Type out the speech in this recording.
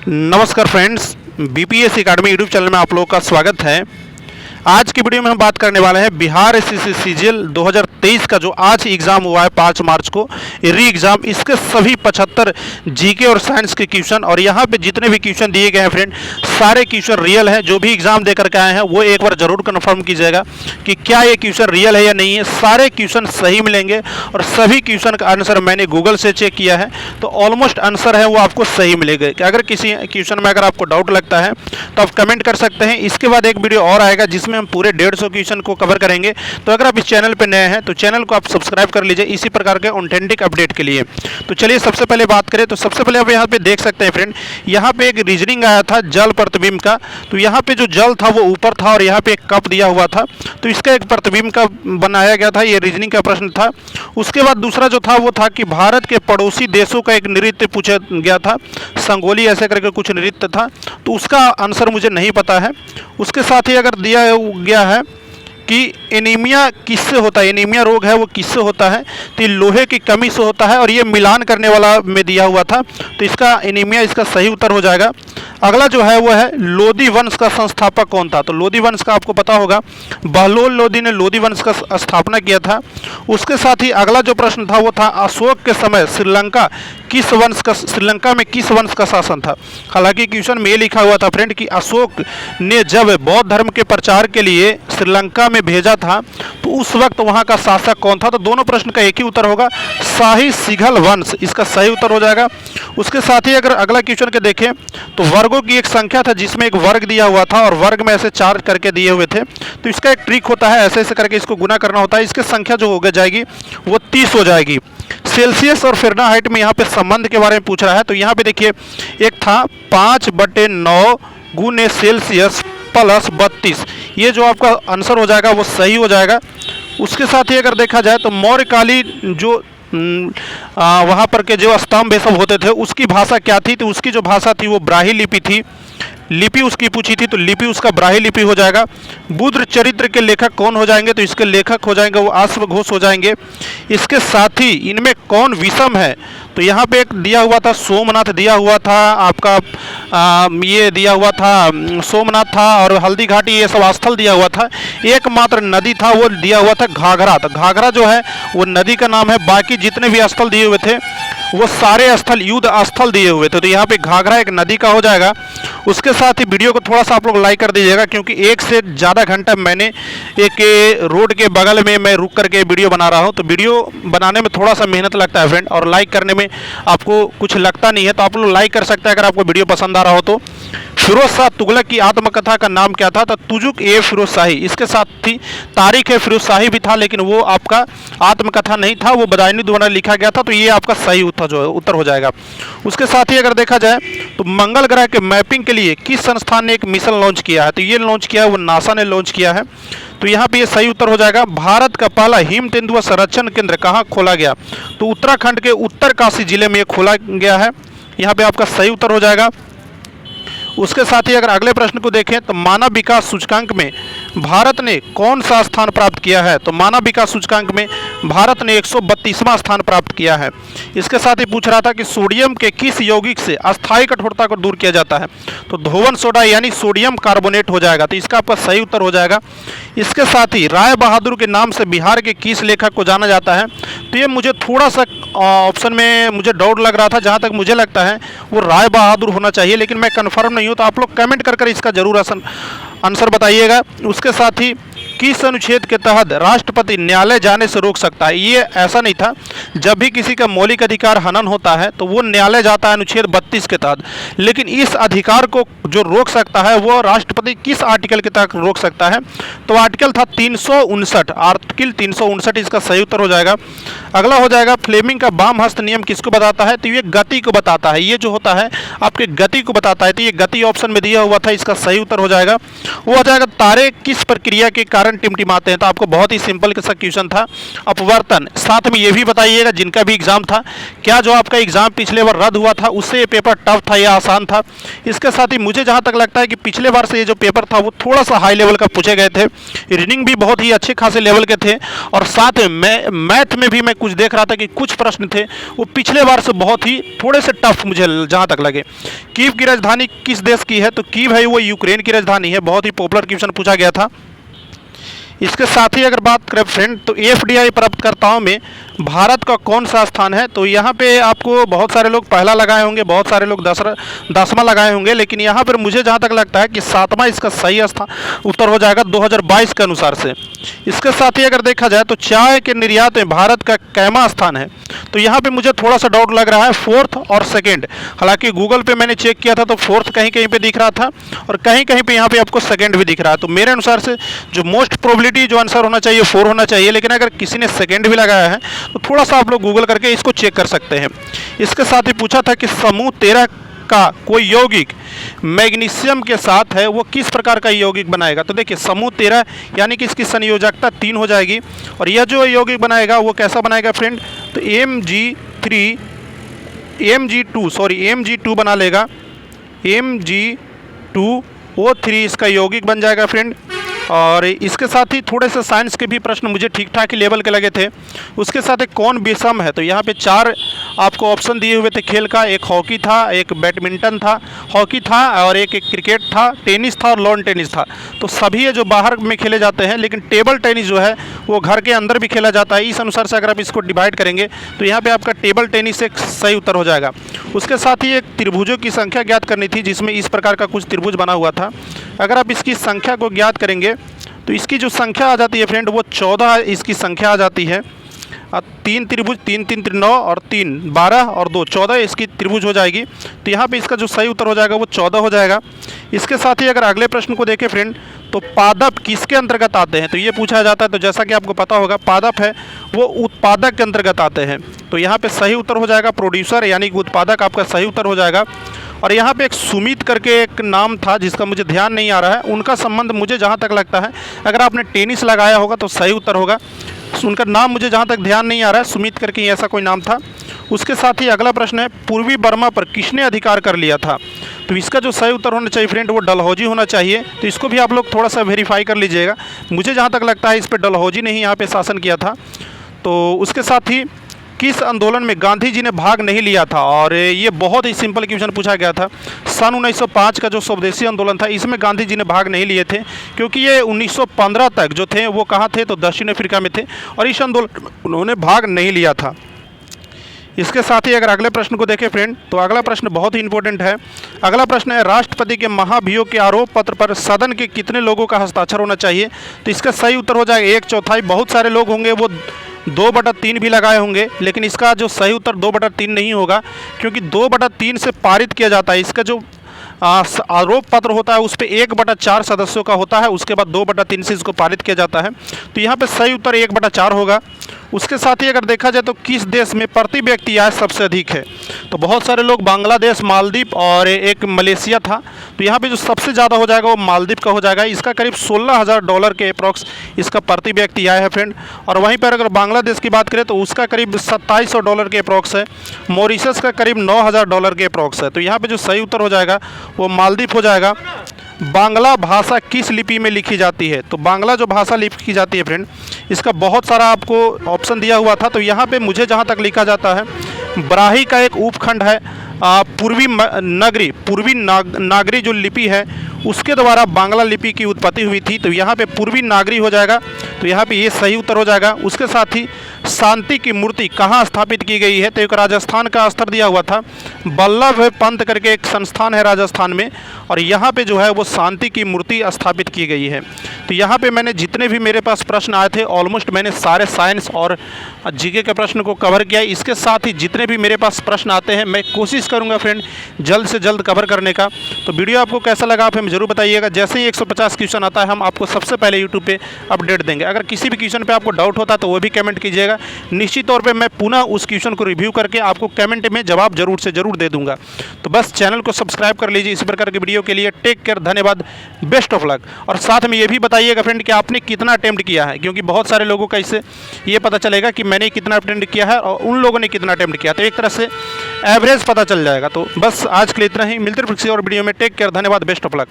नमस्कार friends, BPSC academy YouTube channel में आप लोगों का स्वागत है। आज की वीडियो में हम बात करने वाले हैं बिहार एसएससी सीजीएल 2023 का जो आज एग्ज़ाम हुआ है 5 मार्च को री एग्ज़ाम, इसके सभी 75 जीके और साइंस के क्वेश्चन। और यहाँ पे जितने भी क्वेश्चन दिए गए हैं फ्रेंड, सारे क्वेश्चन रियल हैं। जो भी एग्ज़ाम देकर के आए हैं वो एक बार ज़रूर कन्फर्म कीजिएगा कि क्या ये क्वेश्चन रियल है या नहीं है। सारे क्वेश्चन सही मिलेंगे और सभी क्वेश्चन का आंसर मैंने गूगल से चेक किया है, तो ऑलमोस्ट आंसर है वो आपको सही मिलेगा। कि अगर किसी क्वेश्चन में अगर आपको डाउट लगता है तो आप कमेंट कर सकते हैं। इसके बाद एक वीडियो और आएगा जिसमें हम पूरे 150 क्वेश्चन को कवर करेंगे। तो अगर आप इस चैनल पर नए हैं तो चैनल को आप सब्सक्राइब कर लीजिए इसी प्रकार के ऑथेंटिक अपडेट के लिए। तो चलिए सबसे पहले बात करें तो सबसे पहले आप यहाँ पे देख सकते हैं फ्रेंड, यहाँ पे एक रीजनिंग आया था जल प्रतिबिंब का। तो यहाँ पे जो जल था वो ऊपर था और यहाँ पे एक कप दिया हुआ था, तो इसका एक प्रतिबिंब का बनाया गया था। ये रीजनिंग का प्रश्न था। उसके बाद दूसरा जो था वो था कि भारत के पड़ोसी देशों का एक नृत्य पूछा गया था, संगोली ऐसे करके कुछ नृत्य था, तो उसका आंसर मुझे नहीं पता है। उसके साथ ही अगर दिया गया है कि एनीमिया किससे होता है, एनीमिया रोग है वो किससे होता है, तो ये लोहे की कमी से होता है और ये मिलान करने वाला में दिया हुआ था, तो इसका एनीमिया इसका सही उत्तर हो जाएगा। अगला जो है वो है लोदी वंश का संस्थापक कौन था। तो लोदी वंश का आपको पता होगा, बहलोल लोदी ने लोदी वंश का स्थापना किया था। उसके साथ ही अगला जो प्रश्न था वो था अशोक के समय श्रीलंका में किस वंश का शासन था। हालांकि क्वेश्चन में ये लिखा हुआ था फ्रेंड कि अशोक ने जब बौद्ध धर्म के प्रचार के लिए श्रीलंका में भेजा था तो उस वक्त वहाँ का शासक कौन था। तो दोनों प्रश्न का एक ही उत्तर होगा, शाही सिंघल वंश, इसका सही उत्तर हो जाएगा। उसके साथ ही अगर अगला क्वेश्चन के देखें तो वर्गों की एक संख्या था जिसमें एक वर्ग दिया हुआ था और वर्ग में ऐसे 4 करके दिए हुए थे, तो इसका एक ट्रिक होता है, ऐसे ऐसे करके इसको गुना करना होता है। इसकी संख्या जो हो जाएगी वो 30 हो जाएगी। सेल्सियस और फ़ारेनहाइट में यहाँ पे संबंध के बारे में पूछ रहा है। तो यहाँ पे देखिए एक था 5/9 गुने सेल्सियस प्लस 32, ये जो आपका आंसर हो जाएगा वो सही हो जाएगा। उसके साथ ही अगर देखा जाए तो मौर्यकालीन जो वहाँ पर के जो स्तंभ ये सब होते थे उसकी भाषा क्या थी, तो उसकी जो भाषा थी वो ब्राह्मी लिपि थी। लिपि उसकी पूछी थी तो लिपि उसका ब्राह्मी लिपि हो जाएगा। बुद्ध चरित्र के लेखक कौन हो जाएंगे, तो इसके लेखक हो जाएंगे वो अश्वघोष हो जाएंगे। इसके साथ ही इनमें कौन विषम है, तो यहाँ पे एक दिया हुआ था सोमनाथ दिया हुआ था आपका, ये दिया हुआ था सोमनाथ था और हल्दी घाटी ये सब स्थल दिया हुआ था। एकमात्र नदी था वो दिया हुआ था घाघरा। तो घाघरा जो है वो नदी का नाम है, बाकी जितने भी स्थल दिए हुए थे वो सारे स्थल युद्ध स्थल दिए हुए थे। तो यहाँ पे घाघरा एक नदी का हो जाएगा। उसके साथ ही वीडियो को थोड़ा सा आप लोग लाइक कर दीजिएगा क्योंकि 1 से ज़्यादा घंटा मैंने एक रोड के बगल में मैं रुक करके वीडियो बना रहा हूँ, तो वीडियो बनाने में थोड़ा सा मेहनत लगता है फ्रेंड, और लाइक करने में आपको कुछ लगता नहीं है, तो आप लोग लाइक कर सकते हैं अगर आपको वीडियो पसंद आ रहा हो तो। फिरोज शाह तुगलक की आत्मकथा का नाम क्या था, तो तुजुक ए फिरोज शाही। इसके साथ थी तारीख है फिरोज शाही भी था, लेकिन वो आपका आत्मकथा नहीं था, वो बदायूं द्वारा लिखा गया था, तो ये आपका सही उत्तर हो जाएगा। उसके साथ ही अगर देखा जाए तो मंगल ग्रह के मैपिंग के लिए किस संस्थान ने एक मिशन लॉन्च किया है, तो ये लॉन्च किया है वो नासा ने लॉन्च किया है, तो यहाँ पे ये सही उत्तर हो जाएगा। भारत का पहला हिम तेंदुआ संरक्षण केंद्र कहाँ खोला गया, तो उत्तराखंड के उत्तरकाशी जिले में ये खोला गया है, यहाँ पे आपका सही उत्तर हो जाएगा। उसके साथ ही अगर अगले प्रश्न को देखें तो मानव विकास सूचकांक में भारत ने कौन सा स्थान प्राप्त किया है, तो मानव विकास सूचकांक में भारत ने 132वां स्थान प्राप्त किया है। इसके साथ ही पूछ रहा था कि सोडियम के किस यौगिक से अस्थायी कठोरता को दूर किया जाता है, तो धोवन सोडा यानी सोडियम कार्बोनेट हो जाएगा, तो इसका आपका सही उत्तर हो जाएगा। इसके साथ ही राय बहादुर के नाम से बिहार के किस लेखक को जाना जाता है, तो ये मुझे थोड़ा सा ऑप्शन में मुझे डाउट लग रहा था, जहाँ तक मुझे लगता है वो राय बहादुर होना चाहिए, लेकिन मैं कन्फर्म नहीं हूँ, तो आप लोग कमेंट कर इसका जरूर आंसर बताइएगा। उसके साथ ही किस अनुच्छेद के तहत राष्ट्रपति न्यायालय जाने से रोक सकता है, ये ऐसा नहीं था, जब भी किसी का मौलिक अधिकार हनन होता है तो वो न्यायालय जाता है अनुच्छेद 32 के तहत, लेकिन इस अधिकार को जो रोक सकता है वो राष्ट्रपति किस आर्टिकल के तहत रोक सकता है, तो आर्टिकल था 359, आर्टिकल 359 इसका सही उत्तर हो जाएगा। अगला हो जाएगा फ्लेमिंग का वाम हस्त नियम किसको बताता है, तो ये गति को बताता है, ये जो होता है आपके गति को बताता है, तो ये गति ऑप्शन में दिया हुआ था, इसका सही उत्तर हो जाएगा। वो हो जाएगा तारे किस प्रक्रिया के कारण कारण टिमटिमाते हैं। तो आपको बहुत ही सिंपल सा क्वेश्चन था अपवर्तन। साथ में ये भी बताइएगा जिनका भी एग्जाम था, क्या जो आपका एग्जाम पिछले बार रद्द हुआ था उससे ये पेपर टफ था या आसान था। इसके साथ ही मुझे जहाँ तक लगता है कि पिछले बार से ये जो पेपर था वो थोड़ा सा हाई लेवल का पूछे गए थे, रीडिंग भी बहुत ही अच्छे खासे लेवल के थे, और साथ में मैथ में भी मैं कुछ देख रहा था कि कुछ प्रश्न थे वो पिछले बार से बहुत ही थोड़े से टफ मुझे जहाँ तक लगे। कीव की राजधानी किस देश की है, तो कीव है वो यूक्रेन की राजधानी है। बहुत ही पॉपुलर क्वेश्चन पूछा गया था। इसके साथ ही अगर बात करें फ्रेंड, तो एफडीआई प्राप्तकर्ताओं में भारत का कौन सा स्थान है, तो यहाँ पे आपको बहुत सारे लोग पहला लगाए होंगे, बहुत सारे लोग दसवां लगाए होंगे, लेकिन यहाँ पर मुझे जहाँ तक लगता है कि सातवां इसका सही स्थान उत्तर हो जाएगा 2022 के अनुसार से। इसके साथ ही अगर देखा जाए तो चाय के निर्यात में भारत का कैमा स्थान है, तो यहाँ पे मुझे थोड़ा सा डाउट लग रहा है फोर्थ और सेकेंड। हालांकि गूगल पे मैंने चेक किया था तो फोर्थ कहीं कहीं पे दिख रहा था और कहीं कहीं पे यहाँ पे आपको सेकेंड भी दिख रहा है। तो मेरे अनुसार से जो मोस्ट प्रोबेबिलिटी जो आंसर होना चाहिए 4 होना चाहिए, लेकिन अगर किसी ने सेकेंड भी लगाया है तो थोड़ा सा आप लोग गूगल करके इसको चेक कर सकते हैं। इसके साथ ही पूछा था कि समूह 13 का कोई यौगिक मैग्नीशियम के साथ है, वो किस प्रकार का यौगिक बनाएगा। तो देखिए समूह 13 यानी कि इसकी संयोजकता 3 हो जाएगी, और यह जो यौगिक बनाएगा वो कैसा बनाएगा फ्रेंड, तो Mg2 बना लेगा। Mg2O3 इसका यौगिक बन जाएगा फ्रेंड। और इसके साथ ही थोड़े से साइंस के भी प्रश्न मुझे ठीक ठाक ही लेवल के लगे थे। उसके साथ एक कौन विषम है, तो यहाँ पे 4 आपको ऑप्शन दिए हुए थे खेल का। एक हॉकी था, एक बैडमिंटन था, हॉकी था, और एक क्रिकेट था, टेनिस था और लॉन टेनिस था। तो सभी ये जो बाहर में खेले जाते हैं, लेकिन टेबल टेनिस जो है वो घर के अंदर भी खेला जाता है। इस अनुसार से अगर आप इसको डिवाइड करेंगे तो यहाँ पर आपका टेबल टेनिस एक सही उत्तर हो जाएगा। उसके साथ ही एक त्रिभुजों की संख्या ज्ञात करनी थी, जिसमें इस प्रकार का कुछ त्रिभुज बना हुआ था। अगर आप इसकी संख्या को ज्ञात करेंगे तो इसकी जो संख्या आ जाती है फ्रेंड वो 14 इसकी संख्या आ जाती है। 3 त्रिभुज, 3 3 9 और 3 12 और 2 14 इसकी त्रिभुज हो जाएगी। तो यहाँ पे इसका जो सही उत्तर हो जाएगा वो 14 हो जाएगा। इसके साथ ही अगर अगले प्रश्न को देखें फ्रेंड, तो पादप किसके अंतर्गत आते हैं, तो ये पूछा जाता है। तो जैसा कि आपको पता होगा पादप है वो उत्पादक के अंतर्गत आते हैं। तो यहाँ पे सही उत्तर हो जाएगा प्रोड्यूसर यानी कि उत्पादक आपका सही उत्तर हो जाएगा। और यहाँ पे एक सुमित करके एक नाम था जिसका मुझे ध्यान नहीं आ रहा है, उनका संबंध मुझे जहाँ तक लगता है अगर आपने टेनिस लगाया होगा तो सही उत्तर होगा। उनका नाम मुझे जहाँ तक ध्यान नहीं आ रहा है, सुमित करके ऐसा कोई नाम था। उसके साथ ही अगला प्रश्न है पूर्वी बर्मा पर किसने अधिकार कर लिया था, तो इसका जो सही उत्तर होना चाहिए फ्रेंड वो डलहौजी होना चाहिए। तो इसको भी आप लोग थोड़ा सा वेरीफाई कर लीजिएगा। मुझे जहाँ तक लगता है इस पर डलहौजी ने ही यहाँ पर शासन किया था। तो उसके साथ ही किस आंदोलन में गांधी जी ने भाग नहीं लिया था, और ये बहुत ही सिंपल क्वेश्चन पूछा गया था। सन 1905 का जो स्वदेशी आंदोलन था इसमें गांधी जी ने भाग नहीं लिए थे, क्योंकि ये 1915 तक जो थे वो कहाँ थे, तो दक्षिण अफ्रीका में थे, और इस आंदोलन उन्होंने भाग नहीं लिया था। इसके साथ ही अगर अगले प्रश्न को देखें फ्रेंड, तो अगला प्रश्न बहुत ही इंपॉर्टेंट है। अगला प्रश्न है राष्ट्रपति के महाभियोग के आरोप पत्र पर सदन के कितने लोगों का हस्ताक्षर होना चाहिए, तो इसका सही उत्तर हो जाएगा 1/4। बहुत सारे लोग होंगे वो 2/3 भी लगाए होंगे, लेकिन इसका जो सही उत्तर 2/3 नहीं होगा, क्योंकि 2/3 से पारित किया जाता है। इसका जो आरोप पत्र होता है उस पर 1/4 सदस्यों का होता है, उसके बाद 2/3 से इसको पारित किया जाता है। तो यहाँ पे सही उत्तर 1/4 होगा। उसके साथ ही अगर देखा जाए तो किस देश में प्रति व्यक्ति आय सबसे अधिक है, तो बहुत सारे लोग बांग्लादेश, मालदीव और एक मलेशिया था। तो यहाँ पे जो सबसे ज़्यादा हो जाएगा वो मालदीव का हो जाएगा। इसका करीब $16,000 के अप्रॉक्स इसका प्रति व्यक्ति आय है फ्रेंड। और वहीं पर अगर बांग्लादेश की बात करें तो उसका करीब $2700 के अप्रॉक्स है। मॉरिशस का करीब $9,000 के अप्रॉक्स है। तो यहाँ पर जो सही उत्तर हो जाएगा वो मालदीव हो जाएगा। बांग्ला भाषा किस लिपि में लिखी जाती है, तो बांग्ला जो भाषा लिखी जाती है फ्रेंड इसका बहुत सारा आपको ऑप्शन दिया हुआ था। तो यहाँ पे मुझे जहाँ तक लिखा जाता है ब्राही का एक उपखंड है, पूर्वी नागरी जो लिपि है उसके द्वारा बांग्ला लिपि की उत्पत्ति हुई थी। तो यहाँ पे पूर्वी नागरी हो जाएगा। तो यहाँ पे ये सही उत्तर हो जाएगा। उसके साथ ही शांति की मूर्ति कहाँ स्थापित की गई है, तो एक राजस्थान का स्तर दिया हुआ था, वल्लभ पंत करके एक संस्थान है राजस्थान में, और यहाँ पे जो है वो शांति की मूर्ति स्थापित की गई है। तो यहाँ पे मैंने जितने भी मेरे पास प्रश्न आए थे ऑलमोस्ट मैंने सारे साइंस और जीके के प्रश्न को कवर किया। इसके साथ ही जितने भी मेरे पास प्रश्न आते हैं मैं कोशिश करूँगा फ्रेंड जल्द से जल्द कवर करने का। तो वीडियो आपको कैसा लगा आप हमें ज़रूर बताइएगा। जैसे ही 150 क्वेश्चन आता है हम आपको सबसे पहले यूट्यूब पे अपडेट देंगे। अगर किसी भी क्वेश्चन पे आपको डाउट होता है तो वो भी कमेंट कीजिएगा, निश्चित तौर पे मैं पुनः उस क्वेश्चन को रिव्यू करके आपको कमेंट में जवाब जरूर से जरूर दे दूंगा। तो बस चैनल को सब्सक्राइब कर लीजिए इसी प्रकार की वीडियो के लिए। टेक केयर, धन्यवाद, बेस्ट ऑफ लक। और साथ में ये भी बताइएगा फ्रेंड कि आपने कितना अटेम्प्ट किया है, क्योंकि बहुत सारे लोगों का इससे ये पता चलेगा कि मैंने कितना अटेम्प्ट किया है और उन लोगों ने कितना अटेम्प्ट किया, तो एक तरह से एवरेज पता चल जाएगा। तो बस आज के लिए इतना ही, मिलते हैं किसी और वीडियो में। टेक केयर, धन्यवाद, बेस्ट ऑफ लक।